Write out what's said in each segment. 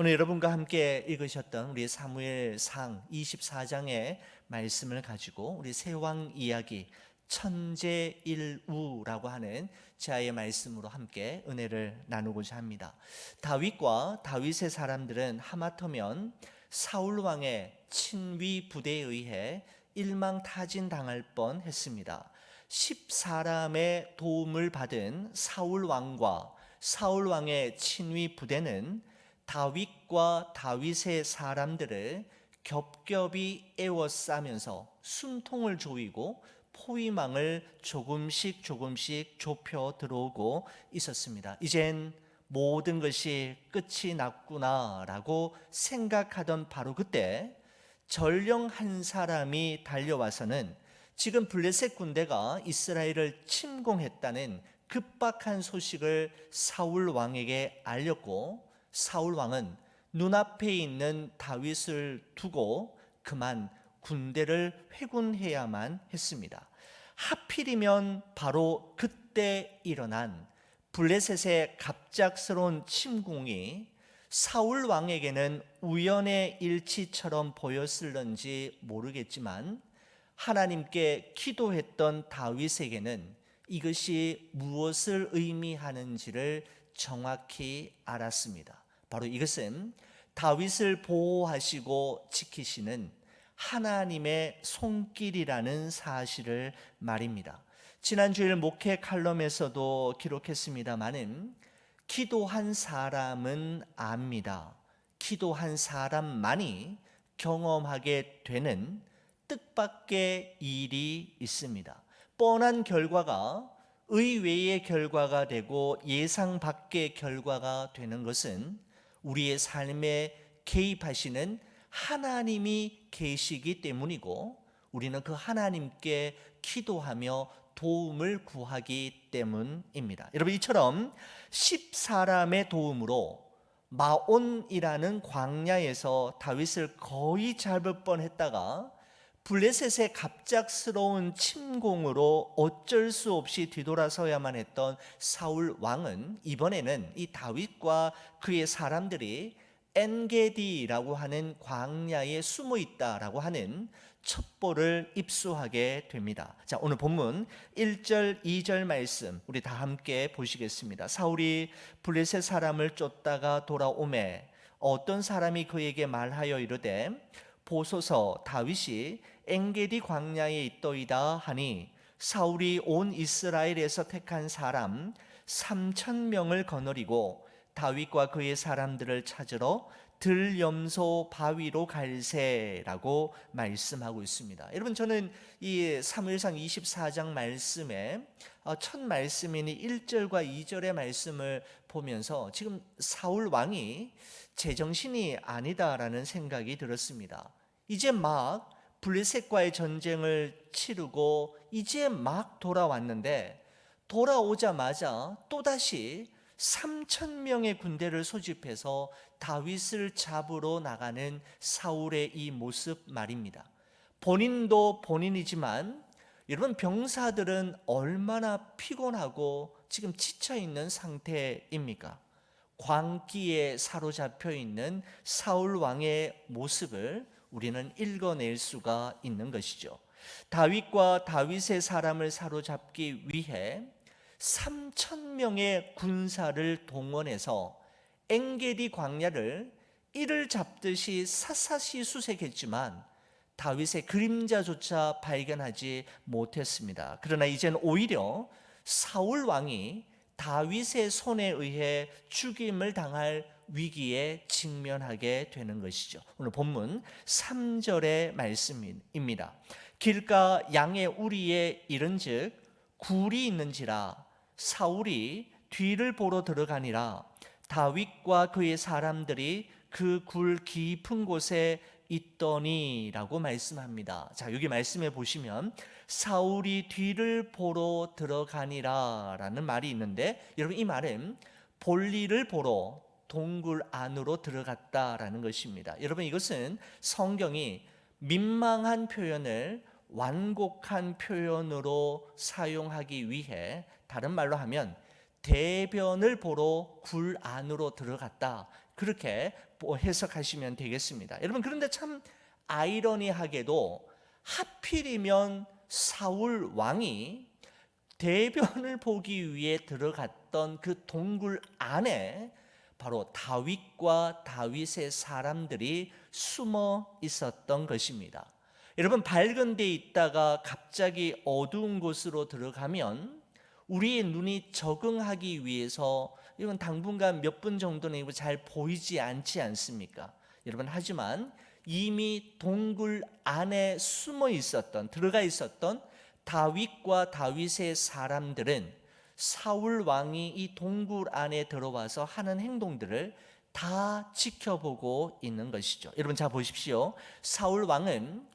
오늘 여러분과 함께 읽으셨던 우리 사무엘상 24장의 말씀을 가지고 우리 세왕 이야기 천재일우라고 하는 제아의 말씀으로 함께 은혜를 나누고자 합니다. 다윗과 다윗의 사람들은 하마터면 사울 왕의 친위 부대에 의해 일망타진당할 뻔했습니다. 10사람의 도움을 받은 사울 왕과 사울 왕의 친위 부대는 다윗과 다윗의 사람들을 겹겹이 에워싸면서 숨통을 조이고 포위망을 조금씩 좁혀 들어오고 있었습니다. 이젠 모든 것이 끝이 났구나라고 생각하던 바로 그때 전령 한 사람이 달려와서는 지금 블레셋 군대가 이스라엘을 침공했다는 급박한 소식을 사울 왕에게 알렸고, 사울 왕은 눈앞에 있는 다윗을 두고 그만 군대를 회군해야만 했습니다. 하필이면 바로 그때 일어난 블레셋의 갑작스러운 침공이 사울 왕에게는 우연의 일치처럼 보였을런지 모르겠지만 하나님께 기도했던 다윗에게는 이것이 무엇을 의미하는지를 정확히 알았습니다. 바로 이것은 다윗을 보호하시고 지키시는 하나님의 손길이라는 사실을 말입니다. 지난 주일 목회 칼럼에서도 기록했습니다마는 기도한 사람은 압니다. 기도한 사람만이 경험하게 되는 뜻밖의 일이 있습니다. 뻔한 결과가 의외의 결과가 되고 예상 밖의 결과가 되는 것은 우리의 삶에 개입하시는 하나님이 계시기 때문이고, 우리는 그 하나님께 기도하며 도움을 구하기 때문입니다. 여러분, 이처럼 10사람의 도움으로 마온이라는 광야에서 다윗을 거의 잡을 뻔했다가 블레셋의 갑작스러운 침공으로 어쩔 수 없이 뒤돌아서야만 했던 사울 왕은 이번에는 이 다윗과 그의 사람들이 엔게디라고 하는 광야에 숨어 있다라고 하는 첩보를 입수하게 됩니다. 자, 오늘 본문 1절 2절 말씀 우리 다 함께 보시겠습니다. 사울이 블레셋 사람을 쫓다가 돌아오매 어떤 사람이 그에게 말하여 이르되 보소서 다윗이 엔게디 광야에 있더이다 하니, 사울이 온 이스라엘에서 택한 사람 3,000명을 거느리고 다윗과 그의 사람들을 찾으러 들염소 바위로 갈새라고 말씀하고 있습니다. 여러분, 저는 이 사무엘상 24장 말씀에 첫 말씀인 1절과 2절의 말씀을 보면서 지금 사울 왕이 제정신이 아니다라는 생각이 들었습니다. 이제 막 블레셋과의 전쟁을 치르고 이제 막 돌아왔는데, 돌아오자마자 또다시 3,000명의 군대를 소집해서 다윗을 잡으러 나가는 사울의 이 모습 말입니다. 본인도 본인이지만 여러분, 병사들은 얼마나 피곤하고 지금 지쳐있는 상태입니까? 광기에 사로잡혀 있는 사울 왕의 모습을 우리는 읽어낼 수가 있는 것이죠. 다윗과 다윗의 사람을 사로잡기 위해 3,000명의 군사를 동원해서 엔게디 광야를 이를 잡듯이 샅샅이 수색했지만 다윗의 그림자조차 발견하지 못했습니다. 그러나 이젠 오히려 사울 왕이 다윗의 손에 의해 죽임을 당할 위기에 직면하게 되는 것이죠. 오늘 본문 3절의 말씀입니다. 길가 양의 우리에 이른즉 굴이 있는지라 사울이 뒤를 보러 들어가니라 다윗과 그의 사람들이 그 굴 깊은 곳에 있더니라고 말씀합니다. 자, 여기 말씀해 보시면 사울이 뒤를 보러 들어가니라 라는 말이 있는데, 여러분, 이 말은 볼일을 보러 동굴 안으로 들어갔다라는 것입니다. 여러분, 이것은 성경이 민망한 표현을 완곡한 표현으로 사용하기 위해, 다른 말로 하면 대변을 보러 굴 안으로 들어갔다, 그렇게 해석하시면 되겠습니다. 여러분, 그런데 참 아이러니하게도 하필이면 사울 왕이 대변을 보기 위해 들어갔던 그 동굴 안에 바로 다윗과 다윗의 사람들이 숨어 있었던 것입니다. 여러분, 밝은 데 있다가 갑자기 어두운 곳으로 들어가면 우리의 눈이 적응하기 위해서 이건 당분간 몇 분 정도는 잘 보이지 않지 않습니까? 여러분, 하지만 이미 동굴 안에 숨어 있었던, 들어가 있었던 다윗과 다윗의 사람들은 사울 왕이 이 동굴 안에 들어와서 하는 행동들을 다 지켜보고 있는 것이죠. 여러분, 자 보십시오. 사울 왕은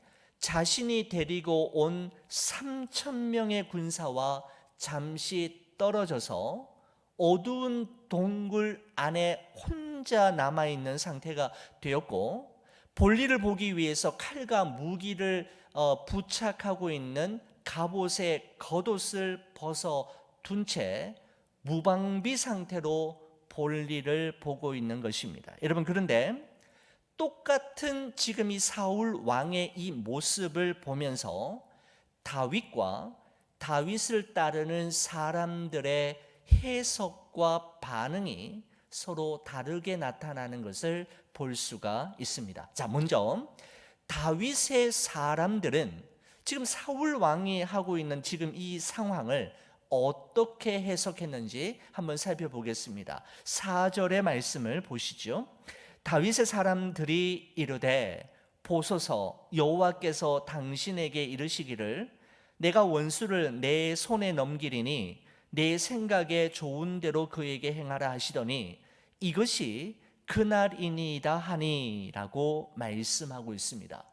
자신이 데리고 온 3,000명의 군사와 잠시 떨어져서 어두운 동굴 안에 혼자 남아있는 상태가 되었고, 볼일을 보기 위해서 칼과 무기를 부착하고 있는 갑옷의 겉옷을 벗어둔 채 무방비 상태로 볼일을 보고 있는 것입니다. 여러분, 그런데 똑같은 지금 이 사울 왕의 이 모습을 보면서 다윗과 다윗을 따르는 사람들의 해석과 반응이 서로 다르게 나타나는 것을 볼 수가 있습니다. 자, 먼저 다윗의 사람들은 지금 사울 왕이 하고 있는 지금 이 상황을 어떻게 해석했는지 한번 살펴보겠습니다. 4절의 말씀을 보시죠. 다윗의 사람들이 이르되 보소서, 여호와께서 당신에게 이르시기를 내가 원수를 내 손에 넘기리니 내 생각에 좋은 대로 그에게 행하라 하시더니 이것이 그날이니이다 하니라고 말씀하고 있습니다.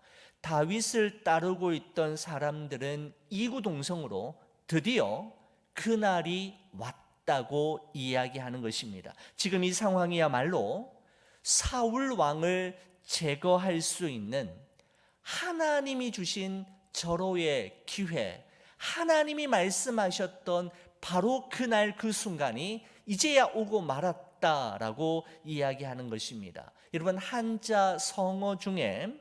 다윗을 따르고 있던 사람들은 이구동성으로 드디어 그날이 왔다고 이야기하는 것입니다. 지금 이 상황이야말로 사울 왕을 제거할 수 있는 하나님이 주신 절호의 기회, 하나님이 말씀하셨던 바로 그날 그 순간이 이제야 오고 말았다라고 이야기하는 것입니다. 여러분, 한자 성어 중에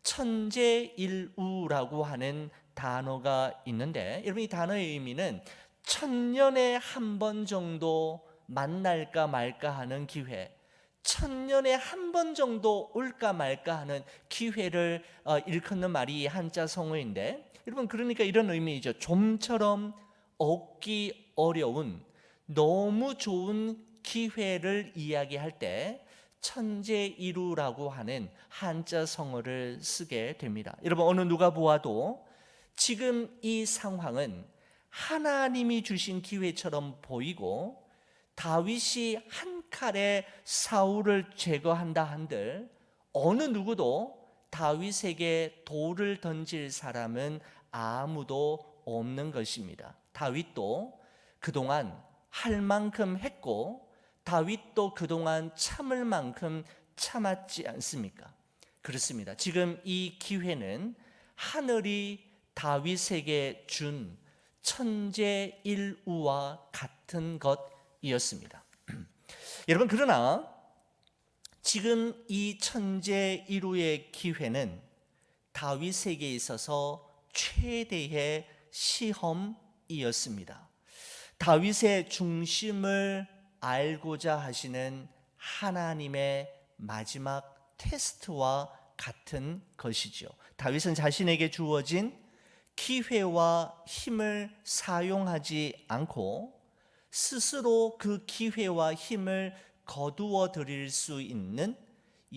천재일우라고 하는 단어가 있는데, 여러분, 이 단어의 의미는 천년에 한 번 정도 만날까 말까 하는 기회, 천년에 한 번 정도 올까 말까 하는 기회를 일컫는 말이 한자 성어인데, 여러분, 그러니까 이런 의미이죠. 좀처럼 얻기 어려운 너무 좋은 기회를 이야기할 때 천재일우라고 하는 한자 성어를 쓰게 됩니다. 여러분, 어느 누가 보아도 지금 이 상황은 하나님이 주신 기회처럼 보이고, 다윗이 한 칼에 사울을 제거한다 한들 어느 누구도 다윗에게 돌을 던질 사람은 아무도 없는 것입니다. 다윗도 그동안 할 만큼 했고, 다윗도 그동안 참을 만큼 참았지 않습니까? 그렇습니다. 지금 이 기회는 하늘이 다윗에게 준 천재일우와 같은 것이었습니다. 여러분, 그러나 지금 이 천재일우의 기회는 다윗에게 있어서 최대의 시험이었습니다. 다윗의 중심을 알고자 하시는 하나님의 마지막 테스트와 같은 것이죠. 다윗은 자신에게 주어진 기회와 힘을 사용하지 않고 스스로 그 기회와 힘을 거두어 드릴 수 있는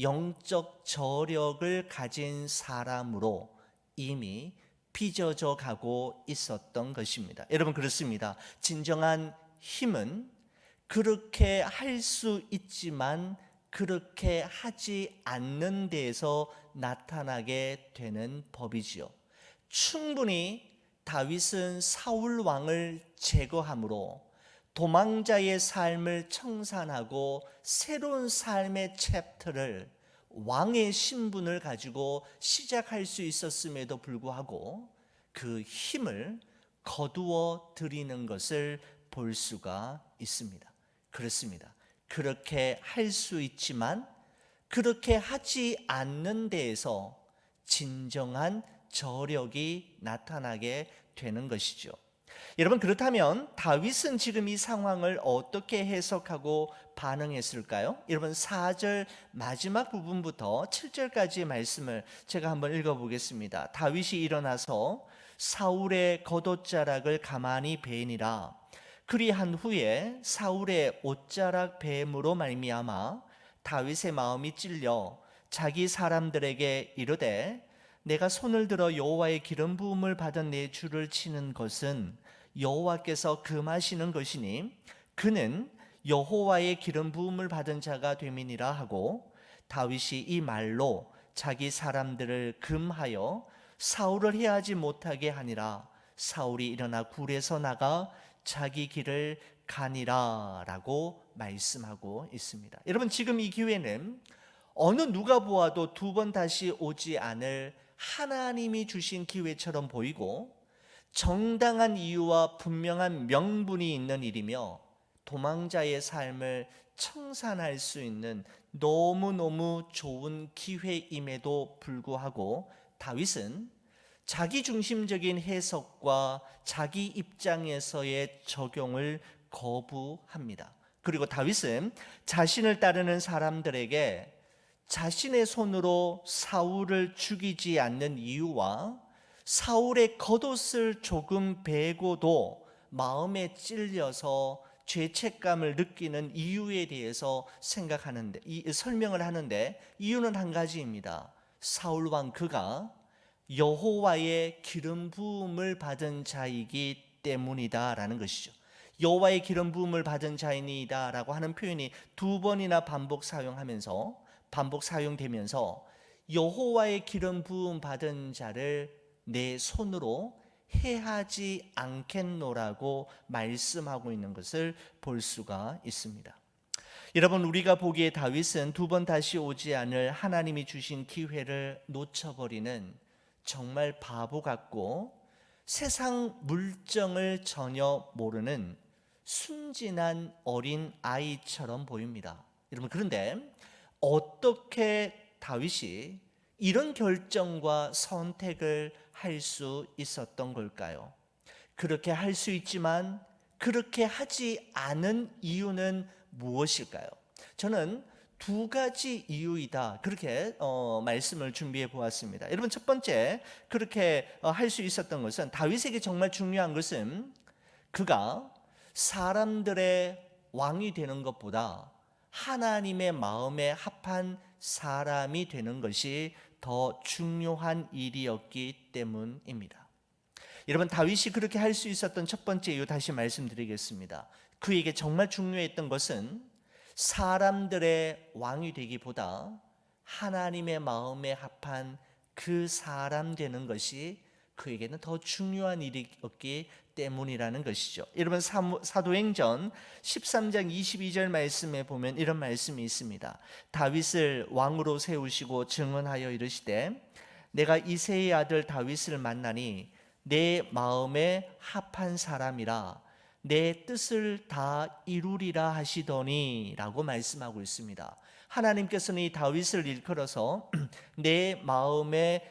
영적 저력을 가진 사람으로 이미 빚어져 가고 있었던 것입니다. 여러분, 그렇습니다. 진정한 힘은 그렇게 할 수 있지만 그렇게 하지 않는 데에서 나타나게 되는 법이지요. 충분히 다윗은 사울 왕을 제거함으로 도망자의 삶을 청산하고 새로운 삶의 챕터를, 왕의 신분을 가지고 시작할 수 있었음에도 불구하고 그 힘을 거두어 드리는 것을 볼 수가 있습니다. 그렇습니다. 그렇게 할 수 있지만 그렇게 하지 않는 데에서 진정한 저력이 나타나게 되는 것이죠. 여러분, 그렇다면 다윗은 지금 이 상황을 어떻게 해석하고 반응했을까요? 여러분, 4절 마지막 부분부터 7절까지의 말씀을 제가 한번 읽어보겠습니다. 다윗이 일어나서 사울의 겉옷자락을 가만히 베니라. 그리한 후에 사울의 옷자락 뱀으로 말미암아 다윗의 마음이 찔려 자기 사람들에게 이르되 내가 손을 들어 여호와의 기름 부음을 받은 내 주를 치는 것은 여호와께서 금하시는 것이니 그는 여호와의 기름 부음을 받은 자가 됨이니라 하고, 다윗이 이 말로 자기 사람들을 금하여 사울을 해하지 못하게 하니라. 사울이 일어나 굴에서 나가 자기 길을 가니라 라고 말씀하고 있습니다. 여러분, 지금 이 기회는 어느 누가 보아도 두 번 다시 오지 않을 하나님이 주신 기회처럼 보이고 정당한 이유와 분명한 명분이 있는 일이며 도망자의 삶을 청산할 수 있는 너무너무 좋은 기회임에도 불구하고 다윗은 자기 중심적인 해석과 자기 입장에서의 적용을 거부합니다. 그리고 다윗은 자신을 따르는 사람들에게 자신의 손으로 사울을 죽이지 않는 이유와 사울의 겉옷을 조금 베고도 마음에 찔려서 죄책감을 느끼는 이유에 대해서 설명을 하는데, 이유는 한 가지입니다. 사울 왕 그가 여호와의 기름 부음을 받은 자이기 때문이다라는 것이죠. 여호와의 기름 부음을 받은 자이니다라고 하는 표현이 두 번이나 반복 사용되면서 여호와의 기름 부음 받은 자를 내 손으로 해하지 않겠노라고 말씀하고 있는 것을 볼 수가 있습니다. 여러분, 우리가 보기에 다윗은 두 번 다시 오지 않을 하나님이 주신 기회를 놓쳐버리는 정말 바보 같고 세상 물정을 전혀 모르는 순진한 어린 아이처럼 보입니다. 여러분, 그런데 어떻게 다윗이 이런 결정과 선택을 할 수 있었던 걸까요? 그렇게 할 수 있지만 그렇게 하지 않은 이유는 무엇일까요? 저는 두 가지 이유이다, 그렇게 말씀을 준비해 보았습니다. 여러분, 첫 번째, 그렇게 할 수 있었던 것은, 다윗에게 정말 중요한 것은 그가 사람들의 왕이 되는 것보다 하나님의 마음에 합한 사람이 되는 것이 더 중요한 일이었기 때문입니다. 여러분, 다윗이 그렇게 할 수 있었던 첫 번째 이유 다시 말씀드리겠습니다. 그에게 정말 중요했던 것은 사람들의 왕이 되기보다 하나님의 마음에 합한 그 사람 되는 것이 그에게는 더 중요한 일이었기 때문이라는 것이죠. 여러분, 사도행전 13장 22절 말씀에 보면 이런 말씀이 있습니다. 다윗을 왕으로 세우시고 증언하여 이르시되 내가 이새의 아들 다윗을 만나니 내 마음에 합한 사람이라 내 뜻을 다 이루리라 하시더니 라고 말씀하고 있습니다. 하나님께서는 이 다윗을 일컬어서 내 마음에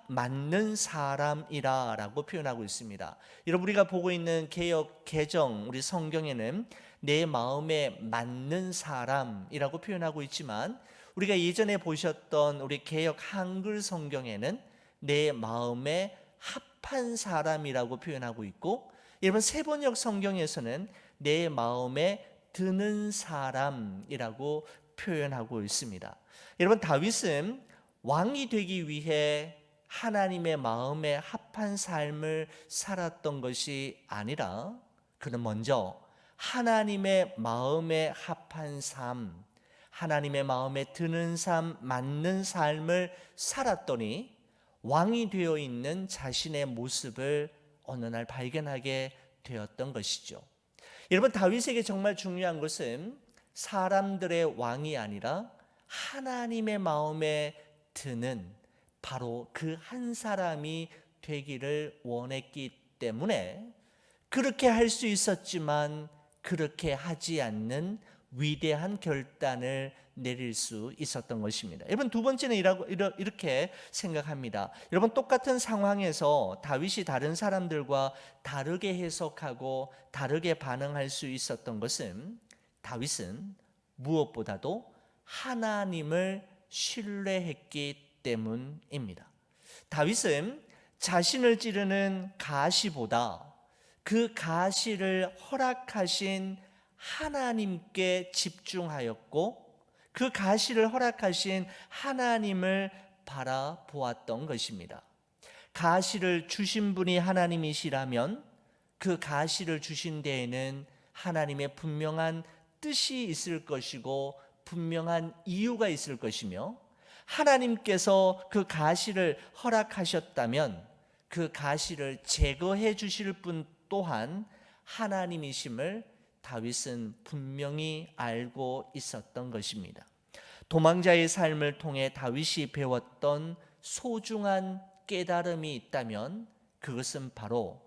맞는 사람이라 라고 표현하고 있습니다. 여러분, 우리가 보고 있는 개역 개정 우리 성경에는 내 마음에 맞는 사람이라고 표현하고 있지만, 우리가 예전에 보셨던 우리 개역 한글 성경에는 내 마음에 합한 사람이라고 표현하고 있고, 여러분, 세번역 성경에서는 내 마음에 드는 사람이라고 표현하고 있습니다. 여러분, 다윗은 왕이 되기 위해 하나님의 마음에 합한 삶을 살았던 것이 아니라 그는 먼저 하나님의 마음에 합한 삶, 하나님의 마음에 드는 삶, 맞는 삶을 살았더니 왕이 되어 있는 자신의 모습을 어느 날 발견하게 되었던 것이죠. 여러분, 다윗에게 정말 중요한 것은 사람들의 왕이 아니라 하나님의 마음에 드는 바로 그 한 사람이 되기를 원했기 때문에 그렇게 할 수 있었지만 그렇게 하지 않는 위대한 결단을 내릴 수 있었던 것입니다. 여러분, 두 번째는 이렇게 생각합니다. 여러분, 똑같은 상황에서 다윗이 다른 사람들과 다르게 해석하고 다르게 반응할 수 있었던 것은, 다윗은 무엇보다도 하나님을 신뢰했기 때문입니다. 다윗은 자신을 찌르는 가시보다 그 가시를 허락하신 하나님께 집중하였고, 그 가시를 허락하신 하나님을 바라보았던 것입니다. 가시를 주신 분이 하나님이시라면 그 가시를 주신 데에는 하나님의 분명한 뜻이 있을 것이고 분명한 이유가 있을 것이며, 하나님께서 그 가시를 허락하셨다면 그 가시를 제거해 주실 분 또한 하나님이심을 다윗은 분명히 알고 있었던 것입니다. 도망자의 삶을 통해 다윗이 배웠던 소중한 깨달음이 있다면 그것은 바로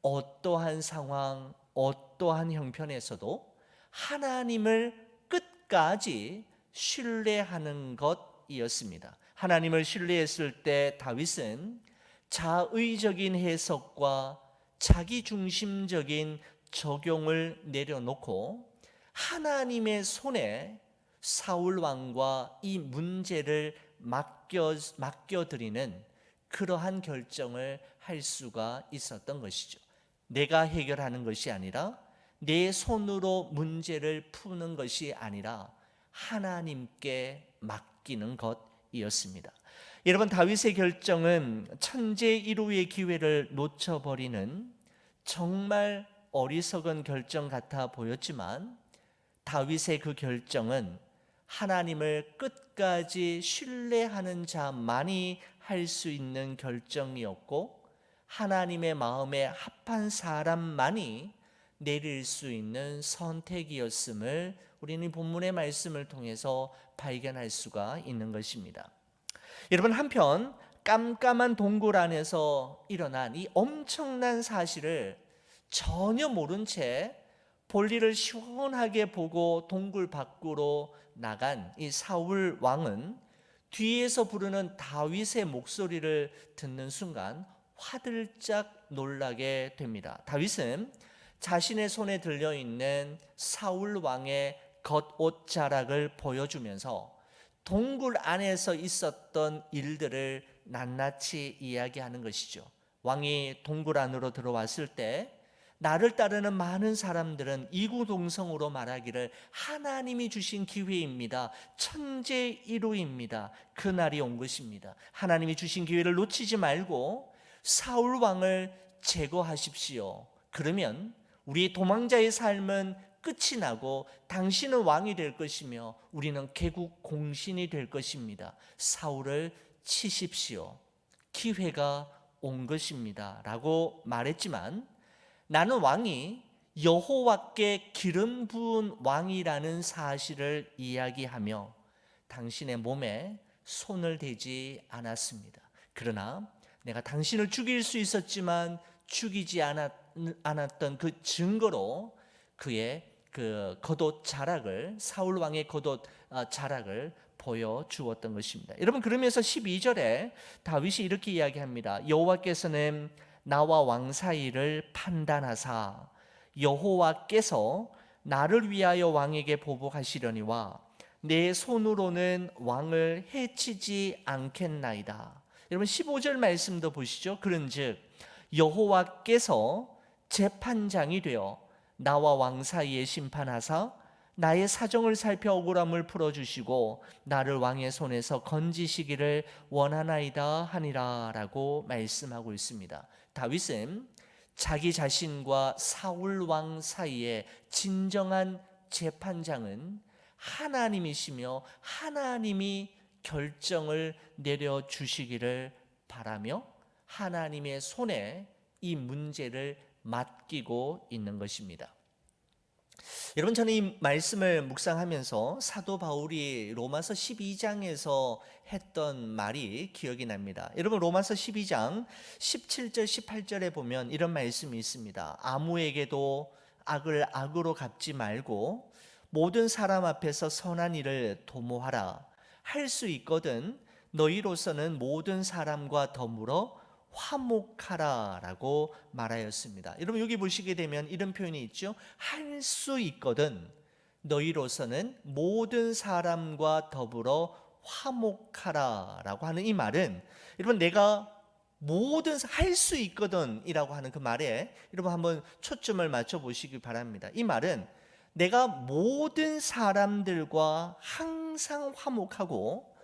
어떠한 상황, 어떠한 형편에서도 하나님을 끝까지 신뢰하는 것이었습니다. 하나님을 신뢰했을 때 다윗은 자의적인 해석과 자기중심적인 적용을 내려놓고 하나님의 손에 사울 왕과 이 문제를 맡겨드리는 그러한 결정을 할 수가 있었던 것이죠. 내가 해결하는 것이 아니라, 내 손으로 문제를 푸는 것이 아니라 하나님께 맡기는 것이었습니다. 여러분, 다윗의 결정은 천재일우의 기회를 놓쳐버리는 정말 어리석은 결정 같아 보였지만, 다윗의 그 결정은 하나님을 끝까지 신뢰하는 자만이 할 수 있는 결정이었고, 하나님의 마음에 합한 사람만이 내릴 수 있는 선택이었음을 우리는 본문의 말씀을 통해서 발견할 수가 있는 것입니다. 여러분, 한편 깜깜한 동굴 안에서 일어난 이 엄청난 사실을 전혀 모른 채 볼일을 시원하게 보고 동굴 밖으로 나간 이 사울 왕은 뒤에서 부르는 다윗의 목소리를 듣는 순간 화들짝 놀라게 됩니다. 다윗은 자신의 손에 들려있는 사울 왕의 겉옷 자락을 보여주면서 동굴 안에서 있었던 일들을 낱낱이 이야기하는 것이죠. 왕이 동굴 안으로 들어왔을 때 나를 따르는 많은 사람들은 이구동성으로 말하기를 하나님이 주신 기회입니다. 천재일우입니다. 그날이 온 것입니다. 하나님이 주신 기회를 놓치지 말고 사울 왕을 제거하십시오. 그러면 우리 도망자의 삶은 끝이 나고 당신은 왕이 될 것이며 우리는 개국 공신이 될 것입니다. 사울을 치십시오. 기회가 온 것입니다. 라고 말했지만, 나는 왕이 여호와께 기름 부은 왕이라는 사실을 이야기하며 당신의 몸에 손을 대지 않았습니다. 그러나 내가 당신을 죽일 수 있었지만 죽이지 않았던 그 증거로 그의 그 겉옷 자락을, 사울 왕의 겉옷 자락을 보여주었던 것입니다. 여러분, 그러면서 12절에 다윗이 이렇게 이야기합니다. 여호와께서는 나와 왕 사이를 판단하사 여호와께서 나를 위하여 왕에게 보복하시려니와 내 손으로는 왕을 해치지 않겠나이다. 여러분, 15절 말씀도 보시죠. 그런즉 여호와께서 재판장이 되어 나와 왕 사이에 심판하사 나의 사정을 살펴 억울함을 풀어주시고 나를 왕의 손에서 건지시기를 원하나이다 하니라 라고 말씀하고 있습니다. 다윗은 자기 자신과 사울 왕 사이에 진정한 재판장은 하나님이시며 하나님이 결정을 내려주시기를 바라며 하나님의 손에 이 문제를 맡기고 있는 것입니다. 여러분, 저는 이 말씀을 묵상하면서 사도 바울이 로마서 12장에서 했던 말이 기억이 납니다. 여러분, 로마서 12장 17절 18절에 보면 이런 말씀이 있습니다. 아무에게도 악을 악으로 갚지 말고 모든 사람 앞에서 선한 일을 도모하라. 할 수 있거든 너희로서는 모든 사람과 더불어 화목하라라고 말하였습니다. 여러분 여기 보시게 되면 이런 표현이 있죠. 할 수 있거든 너희로서는 모든 사람과 더불어 화목하라라고 하는 이 말은, 여러분 내가 모든 할 수 있거든이라고 하는 그 말에 여러분 한번 초점을 맞춰 보시기 바랍니다. 이 말은 내가 모든 사람들과 항상 화목하고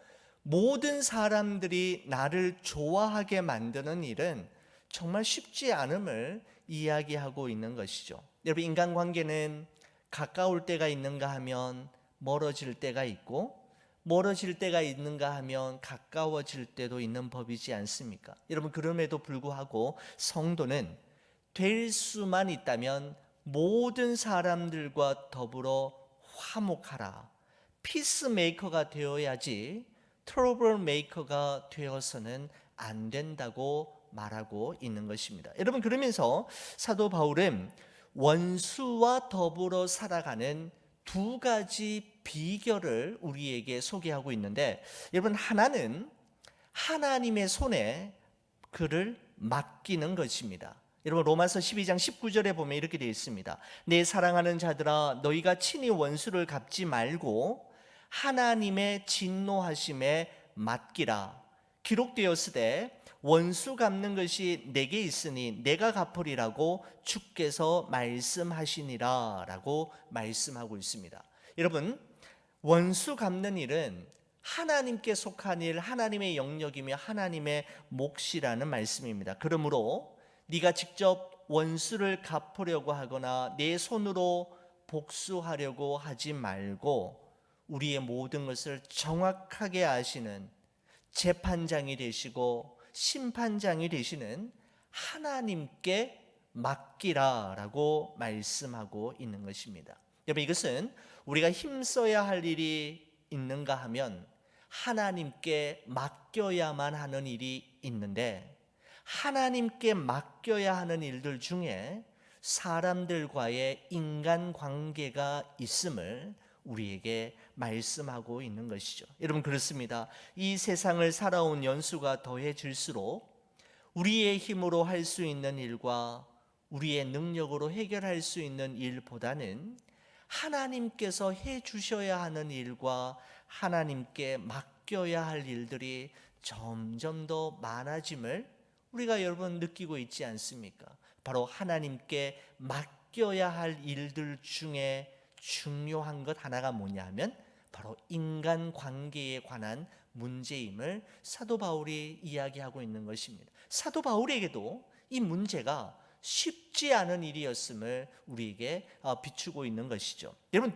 모든 사람들이 나를 좋아하게 만드는 일은 정말 쉽지 않음을 이야기하고 있는 것이죠. 여러분 인간관계는 가까울 때가 있는가 하면 멀어질 때가 있고 멀어질 때가 있는가 하면 가까워질 때도 있는 법이지 않습니까? 여러분 그럼에도 불구하고 성도는 될 수만 있다면 모든 사람들과 더불어 화목하라. 피스메이커가 되어야지 트러블 메이커가 되어서는 안 된다고 말하고 있는 것입니다. 여러분 그러면서 사도 바울은 원수와 더불어 살아가는 두 가지 비결을 우리에게 소개하고 있는데, 여러분 하나는 하나님의 손에 그를 맡기는 것입니다. 여러분 로마서 12장 19절에 보면 이렇게 되어 있습니다. 내 사랑하는 자들아 너희가 친히 원수를 갚지 말고 하나님의 진노하심에 맡기라. 기록되었으되 원수 갚는 것이 내게 있으니 내가 갚으리라고 주께서 말씀하시니라 라고 말씀하고 있습니다. 여러분 원수 갚는 일은 하나님께 속한 일, 하나님의 영역이며 하나님의 몫이라는 말씀입니다. 그러므로 네가 직접 원수를 갚으려고 하거나 내 손으로 복수하려고 하지 말고 우리의 모든 것을 정확하게 아시는 재판장이 되시고 심판장이 되시는 하나님께 맡기라라고 말씀하고 있는 것입니다. 여러분 이것은 우리가 힘써야 할 일이 있는가 하면 하나님께 맡겨야만 하는 일이 있는데, 하나님께 맡겨야 하는 일들 중에 사람들과의 인간관계가 있음을 우리에게 말씀하고 있는 것이죠. 여러분 그렇습니다. 이 세상을 살아온 연수가 더해질수록 우리의 힘으로 할 수 있는 일과 우리의 능력으로 해결할 수 있는 일보다는 하나님께서 해 주셔야 하는 일과 하나님께 맡겨야 할 일들이 점점 더 많아짐을 우리가 여러분 느끼고 있지 않습니까? 바로 하나님께 맡겨야 할 일들 중에 중요한 것 하나가 뭐냐면 바로 인간관계에 관한 문제임을 사도 바울이 이야기하고 있는 것입니다. 사도 바울에게도 이 문제가 쉽지 않은 일이었음을 우리에게 비추고 있는 것이죠. 여러분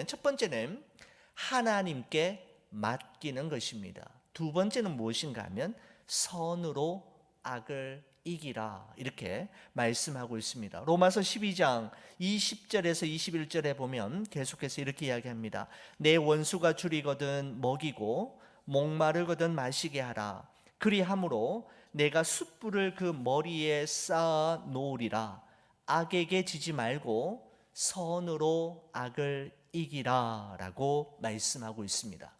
첫 번째는 하나님께 맡기는 것입니다. 두 번째는 무엇인가 하면 선으로 악을 이기라 이렇게 말씀하고 있습니다. 로마서 12장 20절에서 21절에 보면 계속해서 이렇게 이야기합니다. 내 원수가 줄이거든 먹이고 목마르거든 마시게 하라. 그리함으로 내가 숯불을 그 머리에 쌓아 놓으리라. 악에게 지지 말고 선으로 악을 이기라 라고 말씀하고 있습니다.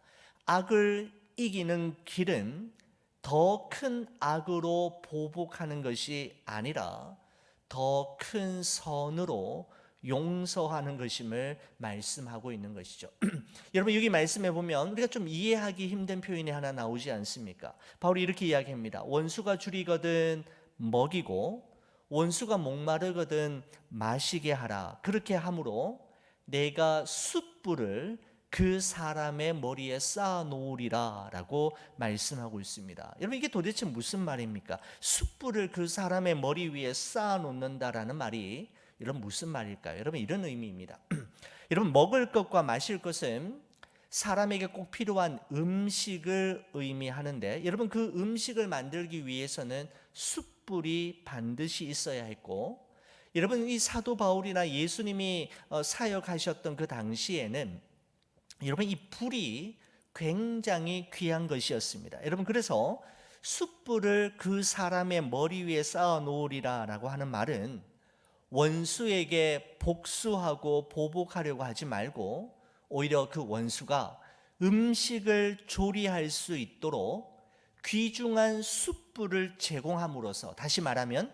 악을 이기는 길은 더 큰 악으로 보복하는 것이 아니라 더 큰 선으로 용서하는 것임을 말씀하고 있는 것이죠. 여러분 여기 말씀해 보면 우리가 좀 이해하기 힘든 표현이 하나 나오지 않습니까? 바울이 이렇게 이야기합니다. 원수가 줄이거든 먹이고 원수가 목마르거든 마시게 하라. 그렇게 함으로 내가 숯불을 그 사람의 머리에 쌓아 놓으리라 라고 말씀하고 있습니다. 여러분 이게 도대체 무슨 말입니까? 숯불을 그 사람의 머리 위에 쌓아 놓는다라는 말이 여러분 무슨 말일까요? 여러분 이런 의미입니다. 여러분 먹을 것과 마실 것은 사람에게 꼭 필요한 음식을 의미하는데, 여러분 그 음식을 만들기 위해서는 숯불이 반드시 있어야 했고, 여러분 이 사도 바울이나 예수님이 사역하셨던 그 당시에는 여러분 이 불이 굉장히 귀한 것이었습니다. 여러분 그래서 숯불을 그 사람의 머리 위에 쌓아 놓으리라 라고 하는 말은 원수에게 복수하고 보복하려고 하지 말고 오히려 그 원수가 음식을 조리할 수 있도록 귀중한 숯불을 제공함으로써, 다시 말하면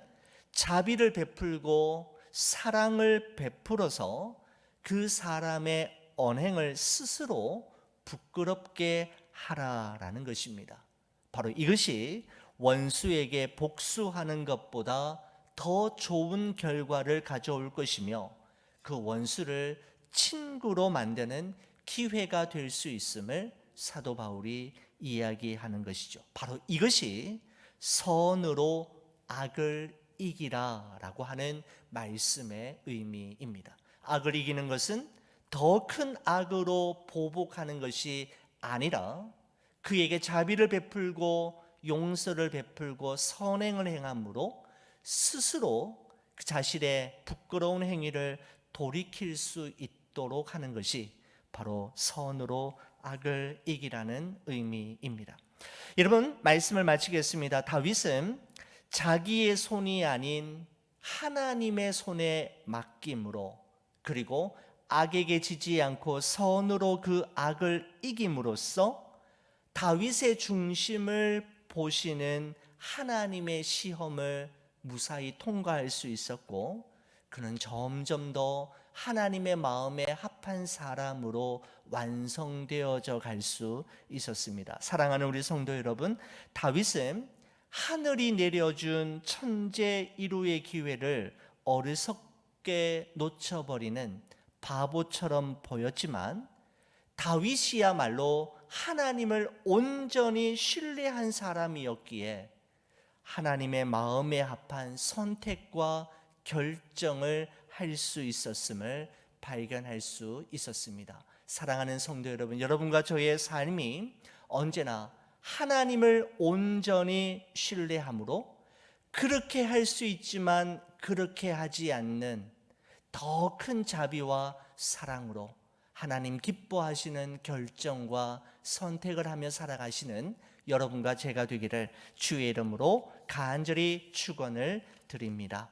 자비를 베풀고 사랑을 베풀어서 그 사람의 언행을 스스로 부끄럽게 하라라는 것입니다. 바로 이것이 원수에게 복수하는 것보다 더 좋은 결과를 가져올 것이며 그 원수를 친구로 만드는 기회가 될 수 있음을 사도 바울이 이야기하는 것이죠. 바로 이것이 선으로 악을 이기라라고 하는 말씀의 의미입니다. 악을 이기는 것은 더 큰 악으로 보복하는 것이 아니라 그에게 자비를 베풀고 용서를 베풀고 선행을 행함으로 스스로 그 자신의 부끄러운 행위를 돌이킬 수 있도록 하는 것이 바로 선으로 악을 이기라는 의미입니다. 여러분, 말씀을 마치겠습니다. 다윗은 자기의 손이 아닌 하나님의 손에 맡김으로, 그리고 악에게 지지 않고 선으로 그 악을 이김으로써 다윗의 중심을 보시는 하나님의 시험을 무사히 통과할 수 있었고, 그는 점점 더 하나님의 마음에 합한 사람으로 완성되어져 갈 수 있었습니다. 사랑하는 우리 성도 여러분, 다윗은 하늘이 내려준 천재 이루의 기회를 어리석게 놓쳐버리는 바보처럼 보였지만, 다윗이야말로 하나님을 온전히 신뢰한 사람이었기에 하나님의 마음에 합한 선택과 결정을 할 수 있었음을 발견할 수 있었습니다. 사랑하는 성도 여러분, 여러분과 저의 삶이 언제나 하나님을 온전히 신뢰함으로 그렇게 할 수 있지만 그렇게 하지 않는 더 큰 자비와 사랑으로 하나님 기뻐하시는 결정과 선택을 하며 살아가시는 여러분과 제가 되기를 주의 이름으로 간절히 축원을 드립니다.